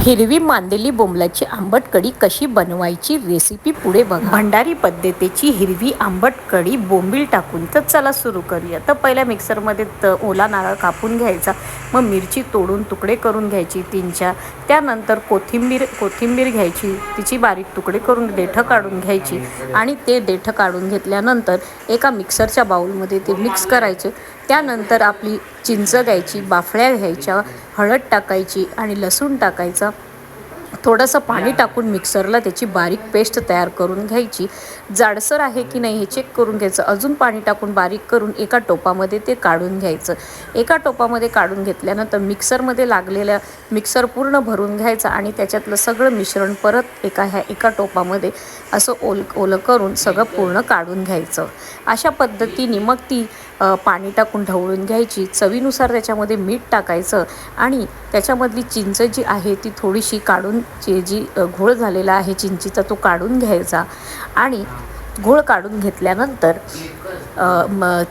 हिरवी मांदेली बोंबलाची आंबट कढी कशी बनवायची रेसिपी पुढे बघा। भंडारी पद्धतीची हिरवी आंबट कढी बोंबील टाकून। तर चला सुरू करूया। तर पहिल्या मिक्सरमध्ये ओला नारळ कापून घ्यायचा, मग मिरची तोडून तुकडे करून घ्यायची 3-4। त्यानंतर कोथिंबीर घ्यायची, तिची बारीक तुकडे करून देठं काढून घ्यायची आणि ते देठं काढून घेतल्यानंतर एका मिक्सरच्या बाउलमध्ये ते मिक्स करायचे। त्यानंतर आपली चिंच घ्यायची, बाफळ्या घ्यायच्या, हळद टाकायची आणि लसूण टाकायचा, थोडंसं पाणी टाकून मिक्सरला त्याची बारीक पेस्ट तयार करून घ्यायची। जाडसर आहे की नाही हे चेक करून घ्यायचं। अजून पाणी टाकून बारीक करून एका टोपामध्ये ते काढून घ्यायचं। एका टोपामध्ये काढून घेतल्यानंतर मिक्सरमध्ये लागलेल्या मिक्सर पूर्ण भरून घ्यायचा आणि त्याच्यातलं सगळं मिश्रण परत एका टोपामध्ये असं ओलं करून सगळं पूर्ण काढून घ्यायचं। अशा पद्धतीने मग ती पाणी टाकून ढवळून घ्यायची। चवीनुसार त्याच्यामध्ये मीठ टाकायचं आणि त्याच्यामधली चिंच जी आहे ती थोडीशी काढून जी घोळ झालेला आहे चिंचेचा तो काढून घ्यायचा आणि घोळ काढून घेतल्यानंतर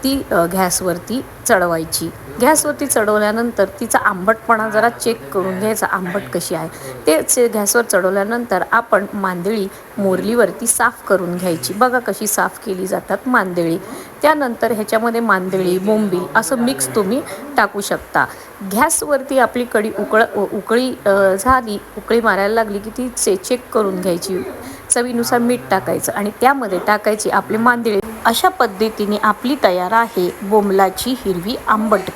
ती गॅसवरती चढवायची। गॅसवरती चढवल्यानंतर तिचा आंबटपणा जरा चेक करून घ्यायचा, आंबट कशी आहे ते। गॅसवर चढवल्यानंतर आपण मांदेळी मोरलीवरती साफ करून घ्यायची। बघा कशी साफ केली जातात मांदेळी। त्यानंतर ह्याच्यामध्ये मांदेळी, बोंबील असं मिक्स तुम्ही टाकू शकता। गॅसवरती आपली कढी उकळी झाली, उकळी मारायला लागली की ती चेक करून घ्यायची। चवीनुसार मीठ टाकायचं आणि त्यामध्ये टाकायची आपली मांदेळी। अशा पद्धतीने आपली तयार आहे बोंबलाची हिरवी आंबट